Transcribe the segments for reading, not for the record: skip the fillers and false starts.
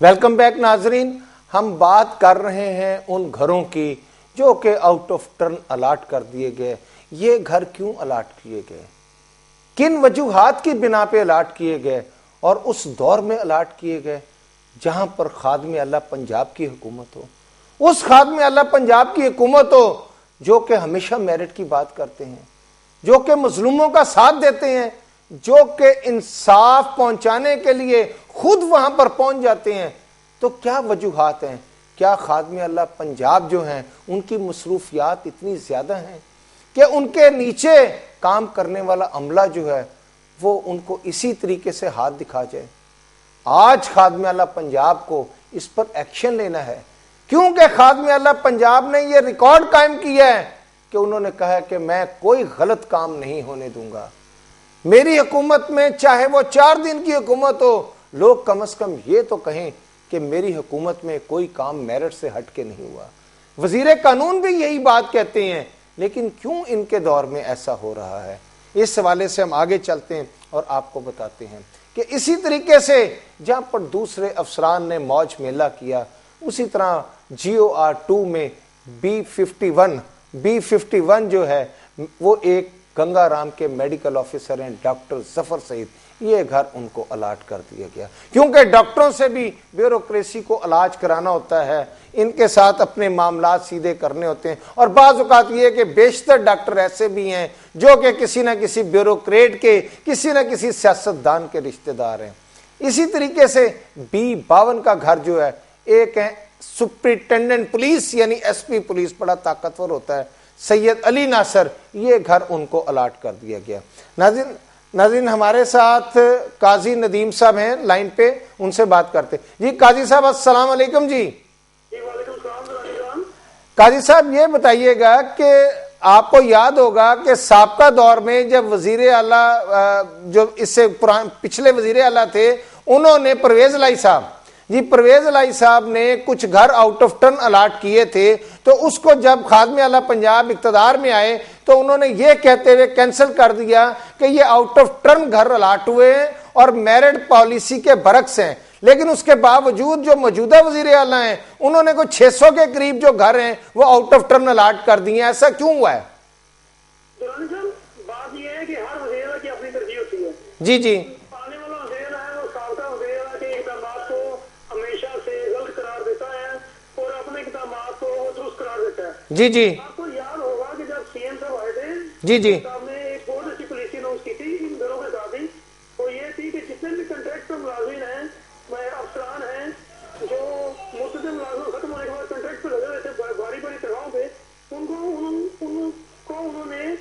Welcome back नाजरीन। हम बात कर रहे हैं उन घरों की जो कि आउट ऑफ टर्न अलाट कर दिए गए। ये घर क्यों अलाट किए गए, किन वजूहात की बिना पे अलाट किए गए और उस दौर में अलाट किए गए जहां पर खादमे अल्लाह पंजाब की हुकूमत हो, उस खादमे अल्लाह पंजाब की हुकूमत हो जो कि हमेशा मेरिट की बात करते हैं, जो कि मजलूमों का साथ देते हैं, जो कि इंसाफ पहुंचाने के लिए खुद वहां पर पहुंच जाते हैं। तो क्या वजूहात हैं? क्या खादमे अल्लाह पंजाब जो हैं उनकी मसरूफियात इतनी ज्यादा हैं कि उनके नीचे काम करने वाला अमला जो है वो उनको इसी तरीके से हाथ दिखा जाए? आज खादमे अल्लाह पंजाब को इस पर एक्शन लेना है, क्योंकि खादमे अल्लाह पंजाब ने यह रिकॉर्ड कायम किया है कि उन्होंने कहा है कि मैं कोई गलत काम नहीं होने दूंगा। मेरी हुकूमत में चाहे वो 4 दिन की हुकूमत हो, लोग कम से कम ये तो कहें कि मेरी हुकूमत में कोई काम मेरिट से हट के नहीं हुआ। वजीर कानून भी यही बात कहते हैं, लेकिन क्यों इनके दौर में ऐसा हो रहा है? इस हवाले से हम आगे चलते हैं और आपको बताते हैं कि इसी तरीके से जहां पर दूसरे अफसरान ने मौज मेला किया, उसी तरह GOR2 में B51 जो है वो एक गंगाराम के मेडिकल ऑफिसर हैं डॉक्टर जफर सईद, ये घर उनको अलाट कर दिया गया, क्योंकि डॉक्टरों से भी ब्यूरोक्रेसी को इलाज कराना होता है, इनके साथ अपने मामला सीधे करने होते हैं। और बाज़ औक़ात ये कि बेशतर डॉक्टर ऐसे भी हैं जो कि किसी न किसी ब्यूरोक्रेट के, किसी न किसी सियासतदान के रिश्तेदार हैं। इसी तरीके से B52 का घर जो है, एक है सुप्रिंटेंडेंट पुलिस यानी SP पुलिस, बड़ा ताकतवर होता है, सैयद अली नासर, ये घर उनको अलाट कर दिया गया। नाज़रीन हमारे साथ काजी नदीम साहब हैं लाइन पे, उनसे बात करते जी। काजी साहब अस्सलाम वालेकुम जी। काजी साहब ये बताइएगा कि आपको याद होगा कि साबका दौर में जब वजीर आला जो इससे पिछले वजीर आला थे, उन्होंने परवेज लाई साहब जी, परवेज लाई साहब ने कुछ घर आउट ऑफ टर्न अलाट किए थे, तो उसको जब खादमे अल्लाह पंजाब इक्तदार में आए तो उन्होंने ये कहते हुए कैंसिल कर दिया कि ये आउट ऑफ टर्न घर अलाट हुए हैं और मेरिट पॉलिसी के बरक्स हैं। लेकिन उसके बावजूद जो मौजूदा वजीर आला हैं उन्होंने कुछ 600 के करीब जो घर हैं वो आउट ऑफ टर्न अलाट कर दिए। ऐसा क्यों हुआ है? बात यह है कि हर वजीर की अपनी तरजीह होती है। जी जी जी जी आपको याद होगा कि जब CM साहब आए थे, जी जी आपने एक बहुत अच्छी पॉलिसी अनाउंस की थी इन घरों के साथ ही, तो ये थी कि जितने भी कंट्रैक्ट पर मुलाजिम हैं, अफसरान हैं जो मुद्दत मुलाजिम खत्म होने के बाद कंट्रैक्ट पे लगे हुए थे भारी भारी तनख्वाहों पे, उनको उन्होंने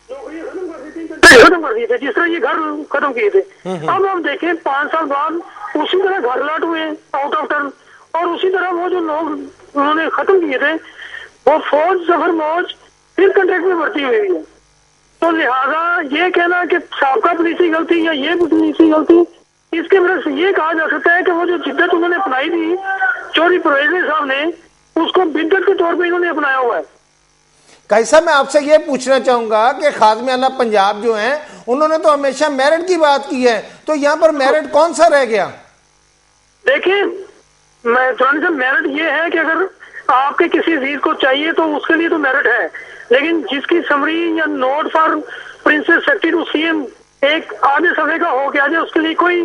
नौकरियां खत्म कर दी थी, खत्म कर दिए थे, जिस तरह ये घर खत्म किए थे। अब हम देखें 5 साल बाद उसी तरह घर अलाट हुए आउट ऑफ टर्न, और उसी तरह वो जो लोग उन्होंने खत्म किए थे वो फौज जफर मौज फिर कंट्रैक्ट में भर्ती हुई है। तो लिहाजा ये कहना कि साबका पुलिस की गलती या ये पुलिस की गलती, इसके वजह से ये कहा जा सकता है कि वो जो जिद्दत उन्होंने अपनाई थी चौधरी परवेज साहब ने, उसको बिद्दत के तौर पे इन्होंने अपनाया हुआ है। कैसा मैं आपसे ये पूछना चाहूंगा कि खादमे अल्लाह पंजाब जो हैं उन्होंने तो हमेशा मेरिट की बात की है, तो यहाँ पर मेरिट कौन सा रह गया? देखिए मेरिट ये है कि अगर आपके किसी चीज को चाहिए तो उसके लिए तो मेरिट है, लेकिन जिसकी समरी या नोट फॉर प्रिंसेस सेक्रेटरी टू CM एक आधे सफे का हो गया, उसके लिए कोई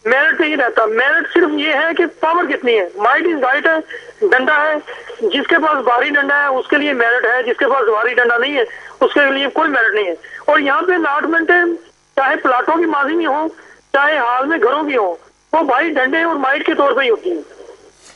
मेरिट नहीं रहता। मेरिट सिर्फ ये है कि पावर कितनी है, माइट इज राइट है, डंडा है, जिसके पास भारी डंडा है उसके लिए मेरिट है, जिसके पास भारी डंडा नहीं है उसके लिए कोई मेरिट नहीं है। और यहाँ पे अलॉटमेंट चाहे प्लाटों की माजी में हो चाहे हाल में घरों की हो, वो भाई डंडे और माइट के तौर पर ही होती है।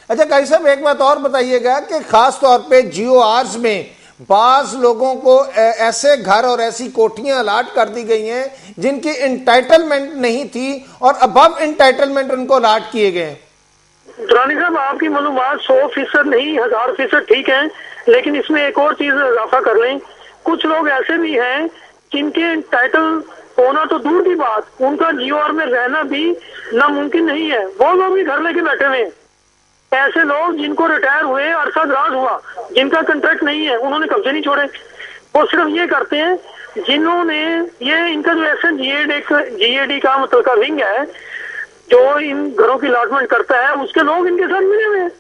अच्छा काजी साहब एक बात और बताइएगा कि खास तौर पे GORs में बाज लोगों को ऐसे घर और ऐसी कोठियां अलाट कर दी गई हैं जिनकी इंटाइटलमेंट नहीं थी और अबव इंटाइटलमेंट उनको अलाट किए गए। दुरानी साहब आपकी मालूमात 100% नहीं 1000% ठीक है, लेकिन इसमें एक और चीज इजाफा कर लें, कुछ लोग ऐसे भी हैं जिनके टाइटल होना तो दूर की बात, उनका GOR में रहना भी नामुमकिन नहीं है, वो लोग भी घर लेके बैठे हुए हैं। ऐसे लोग जिनको रिटायर हुए अरसा दराज हुआ, जिनका कंट्रैक्ट नहीं है, उन्होंने कब्जे नहीं छोड़े, वो सिर्फ ये करते हैं जिन्होंने ये इनका जो SN GAD का मुतलका विंग है जो इन घरों की अलॉटमेंट करता है उसके लोग इनके साथ मिले हुए हैं।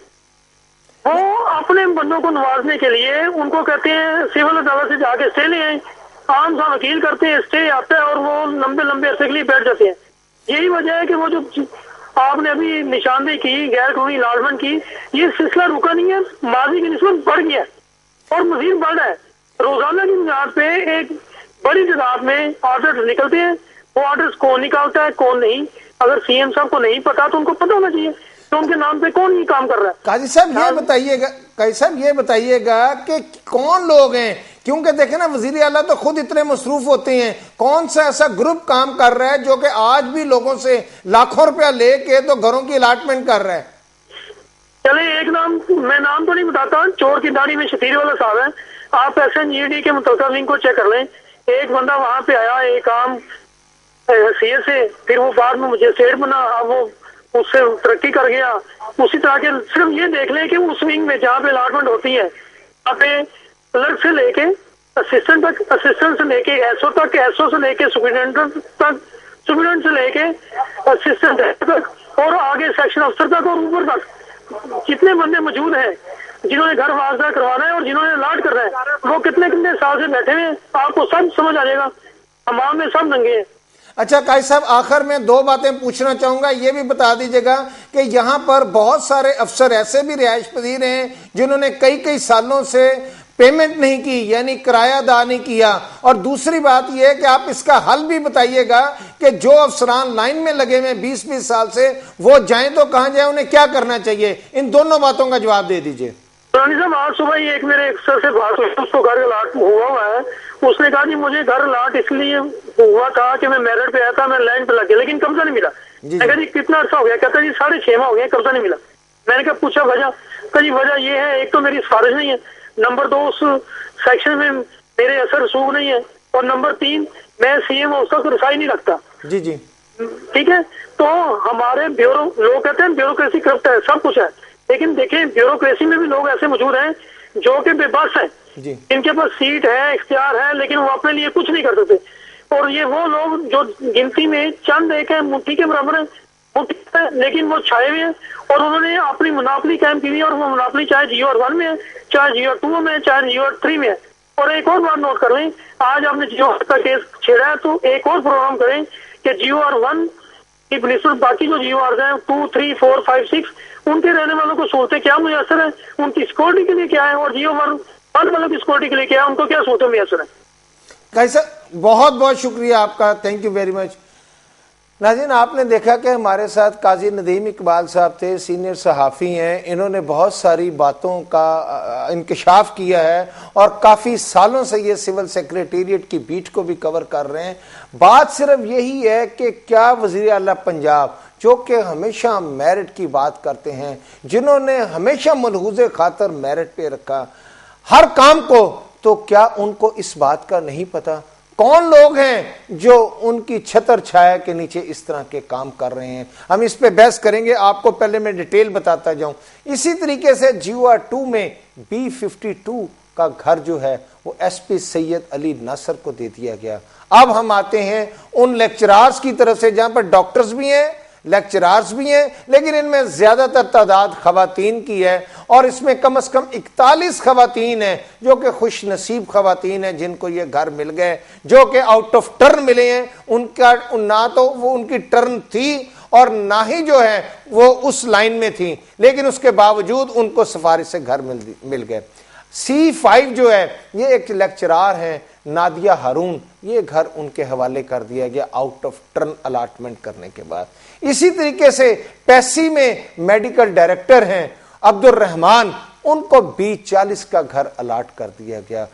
वो अपने बंदों को नवाजने के लिए उनको कहते हैं सिविल अदालत से जाके स्टे ले आए, आम सा वकील करते हैं, स्टे आता है और वो लंबे लंबे अरसे के लिए बैठ जाते हैं। यही वजह है कि वो जो आपने अभी निशानदेही की गैर कानूनी अलॉटमेंट की, ये सिलसिला रुका नहीं है, माजी की निस्बत बढ़ गया और मजीद बढ़ रहा है। रोजाना की बुनियाद पे एक बड़ी तादाद में ऑर्डर निकलते हैं। वो ऑर्डर्स कौन निकालता है कौन नहीं, अगर सीएम साहब को नहीं पता तो उनको पता होना चाहिए तो उनके नाम पे कौन ये काम कर रहा है। काजी साहब ये बताइएगा कि कौन लोग हैं, क्योंकि देखे ना वजीर आला तो खुद इतने मसरूफ होते हैं, कौन सा ऐसा ग्रुप काम कर रहा है जो कि आज भी लोगों से लाखों रुपया लेके तो घरों की अलॉटमेंट कर रहा है? चले एक नाम, मैं नाम तो नहीं बताता, चोर की दाढ़ी में शतीर वाला साहब है, आप SNGD के मुतलका लिंक को चेक कर लें। एक बंदा वहां पे आया एक आम सीए से, फिर वो बाद में मुझे सेठ बना, अब वो उससे तरक्की कर गया। उसी तरह के सिर्फ ये देख लें कि उस विंग में जहाँ पे अलॉटमेंट होती है वहाँ पे क्लर्क से लेके असिस्टेंट तक, असिस्टेंट से लेके एसओ तक, एसओ से लेके सुपरिटेंडेंट तक, सुपरिटेंडेंट से लेके असिस्टेंट तक और आगे सेक्शन अफसर तक और ऊपर तक जितने बंदे मौजूद हैं जिन्होंने घर वास्ता करवाना है और जिन्होंने अलॉट करना है, वो कितने कितने साल से बैठे हुए हैं, आपको सब समझ आ जाएगा। हमाम में सब नंगे हैं। अच्छा काजी साहब, आखिर में दो बातें पूछना चाहूंगा, ये भी बता दीजिएगा कि यहाँ पर बहुत सारे अफसर ऐसे भी रिहाइश पजीर हैं जिन्होंने कई कई सालों से पेमेंट नहीं की, यानी किराया अदा नहीं किया। और दूसरी बात यह है कि आप इसका हल भी बताइएगा कि जो अफसरान लाइन में लगे हुए 20-20 साल से, वो जाएं तो कहां जाएं, उन्हें क्या करना चाहिए? इन दोनों बातों का जवाब दे दीजिए। साहब आज सुबह ही एक मेरे अफसर से बात हुई, उसको घर अलॉट हुआ है, उसने कहा जी मुझे घर अलॉट इसलिए हुआ था कि मैं मेरिट पे आया था, मैं लाइन पे लग गया लेकिन कब्जा नहीं मिला। मैं कहा जी कितना अर्सा हो गया? कहता जी 6.5 माह हो गया, कब्जा नहीं मिला। मैंने कहा पूछा वजह? कहा जी वजह ये है, एक तो मेरी सिफारिश नहीं है, नंबर 2 उस सेक्शन में मेरे असर रसूख नहीं है, और नंबर 3 मैं सीएम हाउस का रसाई नहीं रखता। जी जी ठीक है। तो हमारे ब्यूरो, लोग कहते हैं ब्यूरोक्रेसी करप्ट है, सब कुछ है, लेकिन देखें ब्यूरोक्रेसी में भी लोग ऐसे मौजूद हैं जो कि बेबस हैं, इनके पास सीट है, इख्तियार है, लेकिन वो अपने लिए कुछ नहीं कर सकते। और ये वो लोग जो गिनती में चंद एक है, मुट्ठी के बराबर है, मुट्ठी है, लेकिन वो छाए हुए हैं और उन्होंने अपनी मुनाफली कायम की हुई है। और वो मुनाफली चाहे GOR 1 में है, चाहे GOR 2 में है, चाहे GOR 3 में है। और एक और बात नोट कर लें, आज आपने GOR का केस छेड़ा है तो एक और प्रोग्राम करें कि GOR 1 की बनिस्बत बाकी जो GORs हैं 2, 3, 4, 5, 6 उनके रहने वालों को सूरतें क्या मुयसर है, उनकी सिक्योरिटी के लिए क्या है, और GOR 1 वालों की सिक्योरिटी के लिए क्या है, उनको क्या सूरतें मुयसर है। कैसा, बहुत बहुत शुक्रिया आपका, थैंक यू वेरी मच। नाज़रीन, आपने देखा कि हमारे साथ काजी नदीम इकबाल साहब थे, सीनियर सहाफ़ी हैं। इन्होंने बहुत सारी बातों का इंकशाफ किया है और काफ़ी सालों से ये सिविल सेक्रेटेरिएट की बीट को भी कवर कर रहे हैं। बात सिर्फ यही है कि क्या वज़ीर आला पंजाब, जो कि हमेशा मेरिट की बात करते हैं, जिन्होंने हमेशा मलहूज़े खातर मेरिट पे रखा हर काम को, तो क्या उनको इस बात का नहीं पता कौन लोग हैं जो उनकी छतर छाया के नीचे इस तरह के काम कर रहे हैं? हम इस पे बहस करेंगे, आपको पहले मैं डिटेल बताता जाऊं। इसी तरीके से GOR 2 में B52 का घर जो है वो SP सैयद अली नासर को दे दिया गया। अब हम आते हैं उन लेक्चरार्स की तरफ से, जहां पर डॉक्टर्स भी हैं, लेक्चरार्स भी हैं, लेकिन इनमें ज्यादातर तादाद खवातीन की है और इसमें कम से कम 41 खवातीन हैं जो कि खुश नसीब खवातीन हैं जिनको ये घर मिल गए, जो कि आउट ऑफ टर्न मिले हैं। उनका ना तो वो उनकी टर्न थी और ना ही जो है वो उस लाइन में थी, लेकिन उसके बावजूद उनको सिफारिश से घर मिल गए। C5 जो है ये एक लेक्चरार हैं नादिया हारून, ये घर उनके हवाले कर दिया गया आउट ऑफ टर्न अलॉटमेंट करने के बाद। इसी तरीके से पैसी में मेडिकल डायरेक्टर हैं अब्दुल रहमान, उनको B40 का घर अलॉट कर दिया गया।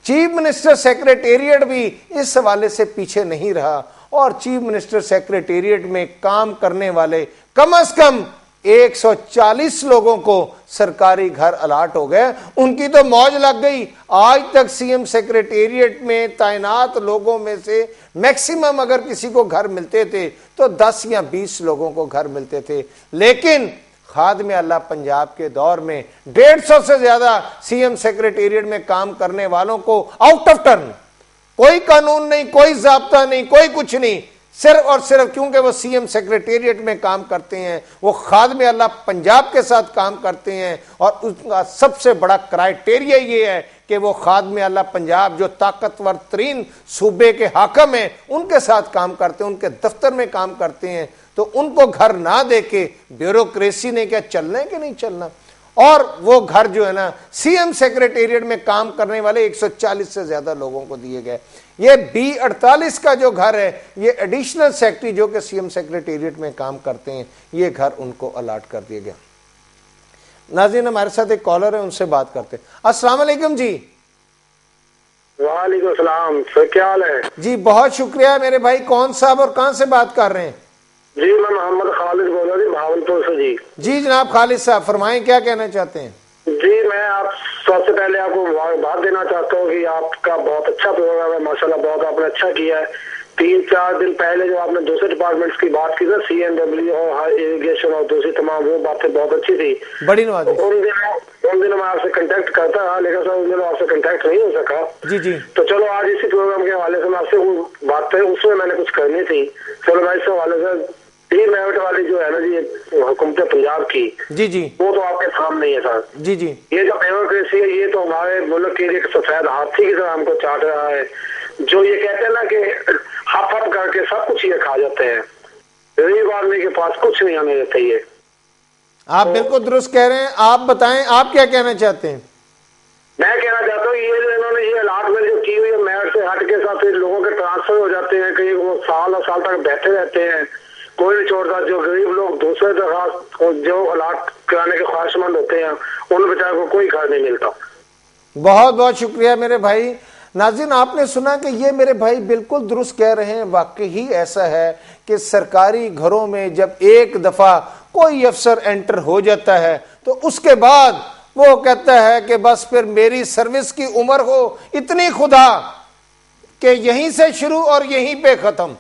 चीफ मिनिस्टर सेक्रेटेरिएट भी इस हवाले से पीछे नहीं रहा और चीफ मिनिस्टर सेक्रेटेरिएट में काम करने वाले कम से कम 140 लोगों को सरकारी घर अलॉट हो गए। उनकी तो मौज लग गई। आज तक सीएम सेक्रेटेरिएट में तैनात लोगों में से मैक्सिमम अगर किसी को घर मिलते थे तो 10 या 20 लोगों को घर मिलते थे, लेकिन खादिम अल्लाह पंजाब के दौर में 150 से ज्यादा सीएम सेक्रेटेरिएट में काम करने वालों को आउट ऑफ टर्न, कोई कानून नहीं, कोई जाब्ता नहीं, कोई कुछ नहीं, सिर्फ और सिर्फ क्योंकि वो सीएम सेक्रेटेरिएट में काम करते हैं, वो खादमे अल्लाह पंजाब के साथ काम करते हैं, और उसका सबसे बड़ा क्राइटेरिया ये है कि वो खादमे अल्लाह पंजाब जो ताकतवर तरीन सूबे के हाकम हैं उनके साथ काम करते हैं, उनके दफ्तर में काम करते हैं। तो उनको घर ना देके ब्यूरोक्रेसी ने क्या चलना है कि नहीं चलना। और वो घर जो है ना सीएम सेक्रेटेरिएट में काम करने वाले 140 से ज्यादा लोगों को दिए गए। ये B48 का जो घर है, ये एडिशनल सेक्रेटरी जो कि सीएम सेक्रेटेरिएट में काम करते हैं, ये घर उनको अलॉट कर दिया गया। नाज़रीन, हमारे साथ एक कॉलर है, उनसे बात करते हैं। अस्सलाम वालेकुम जी। वालेकुम सलाम सर, क्या हाल है जी? बहुत शुक्रिया मेरे भाई। कौन साहब और कहां से बात कर रहे हैं? जी मैं मोहम्मद खालिद बोल रहा हूँ भावलपुर से। जी जनाब खालिद साहब फरमाएं, क्या कहना चाहते हैं? जी मैं आप सबसे पहले आपको बात देना चाहता हूँ कि आपका बहुत अच्छा प्रोग्राम है, माशाल्लाह बहुत आपने अच्छा किया है। 3-4 दिन पहले जो आपने दूसरे डिपार्टमेंट्स की बात की ना, CNW और इरिगेशन और दूसरी तमाम, वो बातें बहुत अच्छी थी, बड़ी नवाजी। उन दिनों मैं आपसे कांटेक्ट करता रहा, लेकिन सर उन दिनों आपसे कांटेक्ट नहीं हो सका। जी जी। तो चलो आज इसी प्रोग्राम के हवाले से मैं आपसे वो बात है, उसमें मैंने कुछ करनी थी। चलो मैं इस हवाले से मेरिट वाली जो है ना जी हुकूमत पंजाब की, जी जी, वो तो आपके सामने ही है सर। जी जी। ये जो ब्यूरोक्रेसी है, ये तो हमारे मुल्क के लिए एक सफेद हाथी की तरह हमको चाट रहा है। जो ये कहते हैं ना कि हप हप करके सब कुछ ये खा जाते हैं, गरीब आदमी के पास कुछ नहीं आने देते। ये आप बिल्कुल दुरुस्त कह रहे हैं। आप बताएं, आप क्या कहना चाहते हैं? मैं कहना चाहता हूँ ये जो इन्होंने ये अलॉटमेंट जो की हुई है, मेरिट से हट के साथ लोगों के ट्रांसफर हो जाते हैं, कई वो साल और साल तक बैठे रहते हैं, कोई नहीं छोड़ता। जो गरीब लोग दूसरे दरखास्त जो अलॉट कराने के ख्वाहिशमंद होते हैं, उन बेचारों को कोई घर नहीं मिलता। बहुत बहुत शुक्रिया मेरे भाई। नाज़रीन, आपने सुना कि ये मेरे भाई बिल्कुल दुरुस्त कह रहे हैं। वाकई ही ऐसा है कि सरकारी घरों में जब एक दफा कोई अफसर एंटर हो जाता है तो उसके बाद वो कहता है कि बस फिर मेरी सर्विस की उम्र हो इतनी खुदा कि यहीं से शुरू और यहीं पे खत्म।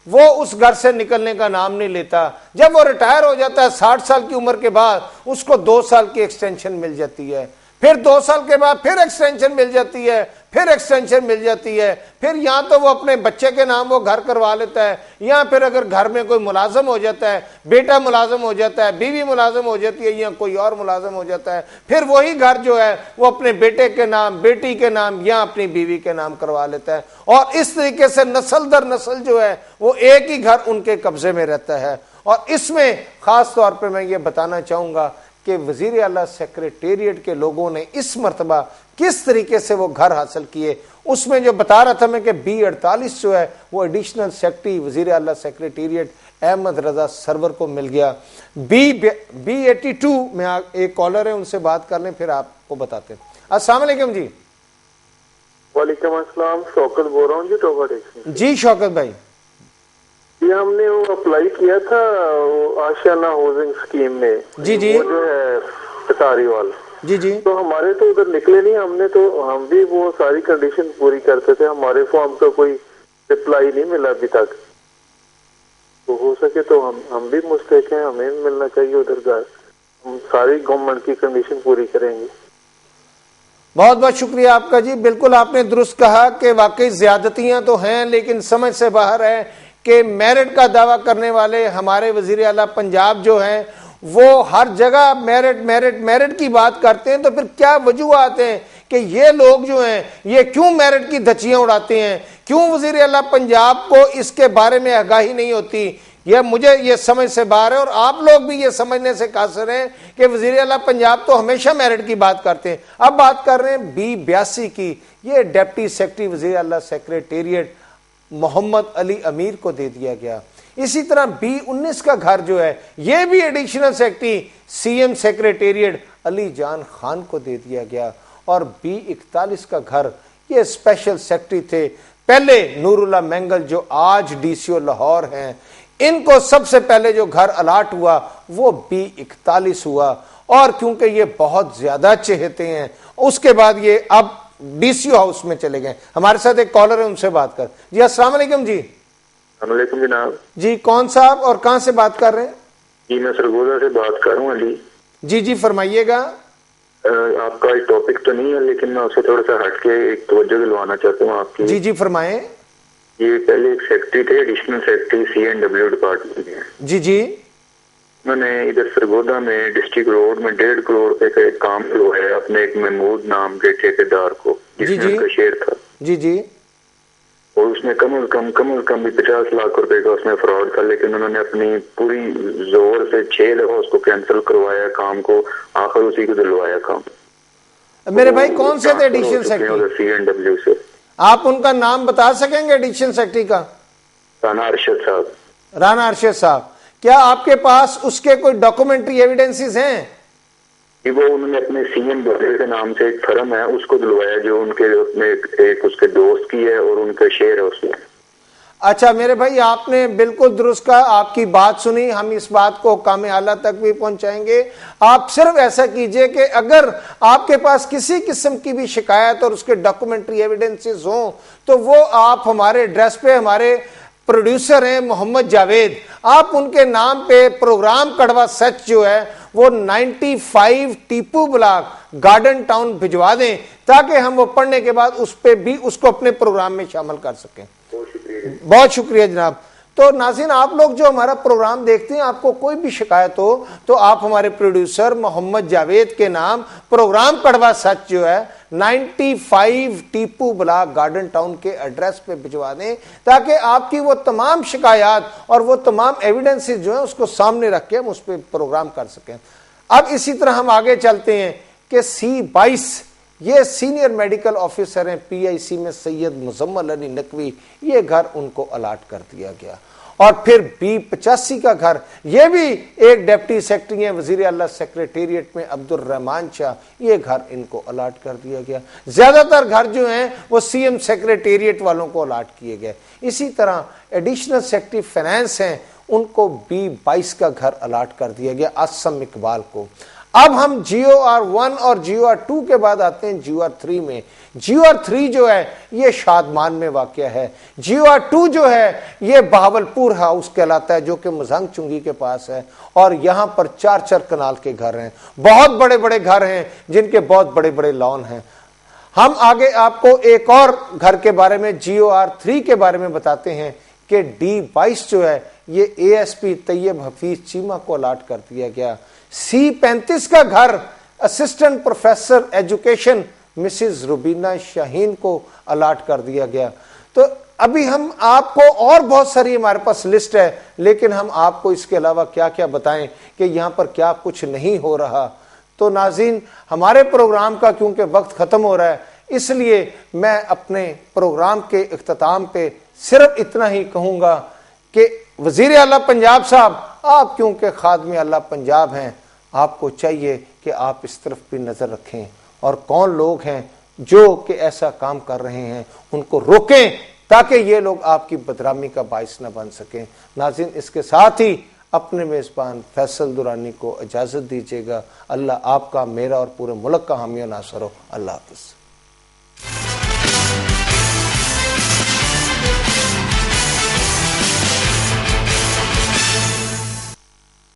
वो उस घर से निकलने का नाम नहीं लेता। जब वो रिटायर हो जाता है 60 साल की उम्र के बाद, उसको 2 साल की एक्सटेंशन मिल जाती है, फिर 2 साल के बाद फिर एक्सटेंशन मिल जाती है, फिर एक्सटेंशन मिल जाती है। फिर या तो वो अपने बच्चे के नाम वो घर करवा लेता है, या फिर अगर घर में कोई मुलाजम हो जाता है, बेटा मुलाजम हो जाता है, बीवी मुलाजम हो जाती है, या कोई और मुलाजम हो जाता है, फिर वही घर जो है वो अपने बेटे के नाम, बेटी के नाम या अपनी बीवी के नाम करवा लेता है। और इस तरीके से नस्ल दर नस्ल जो है वो एक ही घर उनके कब्जे में रहता है। और इसमें खास तौर पर मैं ये बताना चाहूंगा कि वजीर आला सेक्रेटेरिएट के लोगों ने इस मरतबा किस तरीके से वो घर हासिल किए, उसमें जो बता रहा था मैं कि B48 जो है वो एडिशनल सेक्रेटरी वजीर आला सेक्रेटेरिएट अहमद रजा सरवर को मिल गया। B82 में एक कॉलर है, उनसे बात कर लें फिर आपको बताते हैं। अस्सलाम वालेकुम जी। वालेकुम अस्सलाम, शौकत बोल रहा हूँ जी, टोका टैक्सी। जी शौकत भाई, ये हमने वो अप्लाई किया था आशियाना हाउसिंग स्कीम में। जी जी, वो जो है पटारी वाला। जी जी। तो हमारे तो उधर निकले नहीं, हमने तो हम भी वो सारी कंडीशन पूरी करते थे, हमारे फॉर्म का कोई रिप्लाई नहीं मिला अभी तक। तो हो सके तो हम भी मुस्तैक हैं, हमें मिलना चाहिए उधर घर। हम सारी गवर्नमेंट की कंडीशन पूरी करेंगे। बहुत बहुत शुक्रिया आपका जी। बिल्कुल आपने दुरुस्त कहा कि वाकई ज्यादतियां तो हैं, लेकिन समझ से बाहर है कि मेरिट का दावा करने वाले हमारे वजीर आला पंजाब जो हैं वो हर जगह मेरिट मेरिट मेरिट की बात करते हैं। तो फिर क्या वजूहात हैं कि ये लोग जो हैं ये क्यों मेरिट की धज्जियां उड़ाते हैं? क्यों वजीर आला पंजाब को इसके बारे में आगाही नहीं होती? यह मुझे ये समझ से बाहर है, और आप लोग भी ये समझने से कासिर हैं कि वजीर आला पंजाब तो हमेशा मेरिट की बात करते हैं। अब बात कर रहे हैं B82 की। ये डिप्टी सेक्रेटरी वजीर आला सेक्रेटेरिएट मोहम्मद अली अमीर को दे दिया गया। इसी तरह B19 का घर जो है ये भी additional secretary CM secretariat Ali जान खान को दे दिया गया। और B41 का घर ये स्पेशल सेक्रेटरी थे पहले नूरुल्लाह मेंगल जो आज DCO लाहौर हैं, इनको सबसे पहले जो घर अलॉट हुआ वो B41 हुआ। और क्योंकि ये बहुत ज्यादा चहेते हैं, उसके बाद ये अब DCO हाउस में चले गए। हमारे साथ एक कॉलर है, उनसे बात कर। जी अस्सलाम वालेकुम जी। वालेकुम जनाब। जी कौन साहब और कहां से बात कर रहे हैं? जी मैं सरगोदा से बात कर रहा हूँ अली। जी जी फरमाइएगा। आपका एक टॉपिक तो नहीं है, लेकिन मैं उससे थोड़ा सा हटके एक तवज्जो दिलवाना चाहता हूँ आपकी। जी जी फरमाएं। ये पहले एक सेक्रेटरी थे, एडिशनल सेक्रेटरी CNW डिपार्टमेंट में। जी जी। मैंने इधर सरगोदा में डिस्ट्रिक्ट रोड में 1.5 करोड़ रुपए का एक काम करवाया अपने एक महमूद नाम के ठेकेदार को, जिसमें उनका शेयर था। जी जी। और उसमें कम से कम भी 50 लाख रुपए का उसमें फ्रॉड था, लेकिन उन्होंने अपनी पूरी जोर से 6 दफा उसको कैंसिल करवाया काम को, आखिर उसी को दिलवाया काम। मेरे भाई कौन से थे एडिशनल सेक्रेटरी? CNW से। आप उनका नाम बता सकेंगे एडिशनल सेक्रेटरी का? राना अरशद साहब। राना अरशद साहब, क्या आपके पास उसके कोई डॉक्यूमेंट्री एविडेंसेस हैं? वो उन्होंने अपने CM के नाम से एक फर्म है उसको दिलवाया, जो उनके अपने एक उसके दोस्त की है और उनका शेयर है उसमें। अच्छा मेरे भाई, आपने बिल्कुल दुरुस्त कहा, आपकी बात सुनी, हम इस बात को हुक्काम आला तक भी पहुंचाएंगे। आप सिर्फ ऐसा कीजिए कि अगर आपके पास किसी किस्म की भी शिकायत और उसके डॉक्यूमेंट्री एविडेंसेस हों तो वो आप हमारे एड्रेस पे, हमारे प्रोड्यूसर हैं मोहम्मद जावेद, आप उनके नाम पे प्रोग्राम कड़वा सच जो है वो 95 टीपू ब्लॉक गार्डन टाउन भिजवा दें, ताकि हम वो पढ़ने के बाद उस पे भी उसको अपने प्रोग्राम में शामिल कर सकें। बहुत शुक्रिया जनाब। तो नाज़रीन, आप लोग जो हमारा प्रोग्राम देखते हैं, आपको कोई भी शिकायत हो तो आप हमारे प्रोड्यूसर मोहम्मद जावेद के नाम प्रोग्राम कड़वा सच जो है 95 टीपू ब्लॉक गार्डन टाउन के एड्रेस पे भिजवा दें, ताकि आपकी वो तमाम शिकायत और वो तमाम एविडेंसेस जो है उसको सामने रख के हम उस पर प्रोग्राम कर सकें। अब इसी तरह हम आगे चलते हैं कि C22 ये सीनियर मेडिकल ऑफिसर हैं PIC में, सैयद मुजम्मल अली नकवी, ये घर उनको अलाट कर दिया गया। और फिर B85 का घर, ये भी एक डिप्टी सेक्रेटरी है वजीर आला सेक्रेटेरिएट में अब्दुल रहमान शाह, ये घर इनको अलाट कर दिया गया। ज्यादातर घर जो हैं वो CM सेक्रेटेरिएट वालों को अलाट किए गए। इसी तरह एडिशनल सेक्रेटरी फाइनेंस हैं, उनको B22 का घर अलाट कर दिया गया आसम इकबाल को। अब हम GOR 1 और GOR 2 के बाद आते हैं GOR 3 में। GOR 3 जो है ये शादमान में वाक़या है। GOR 2 जो है ये बहावलपुर हाउस कहलाता है, जो कि मजंग चुंगी के पास है, और यहाँ पर 4 कनाल के घर हैं, बहुत बड़े बड़े घर हैं जिनके बहुत बड़े बड़े लॉन हैं। हम आगे आपको एक और घर के बारे में GOR 3 के बारे में बताते हैं कि D22 जो है ये ASP तैयब हफीज चीमा को अलाट कर दिया गया। C35 का घर assistant professor education Mrs Rubina Shaheen को अलाट कर दिया गया। तो अभी हम आपको, और बहुत सारी हमारे पास लिस्ट है, लेकिन हम आपको इसके अलावा क्या क्या बताएं कि यहाँ पर क्या कुछ नहीं हो रहा। तो नाज़रीन, हमारे प्रोग्राम का क्योंकि वक्त ख़त्म हो रहा है, इसलिए मैं अपने प्रोग्राम के इख्तिताम पे सिर्फ इतना ही कहूँगा कि वज़ीर आला पंजाब साहब, आप क्योंकि खादमे अल्लाह पंजाब हैं, आपको चाहिए कि आप इस तरफ भी नज़र रखें और कौन लोग हैं जो कि ऐसा काम कर रहे हैं उनको रोकें, ताकि ये लोग आपकी बदनामी का बाइस न बन सकें। नाज़रीन, इसके साथ ही अपने मेज़बान फैसल दुरानी को इजाज़त दीजिएगा। अल्लाह आपका, मेरा और पूरे मुल्क का हामी और नासर हो। अल्लाह हाफ़िज़।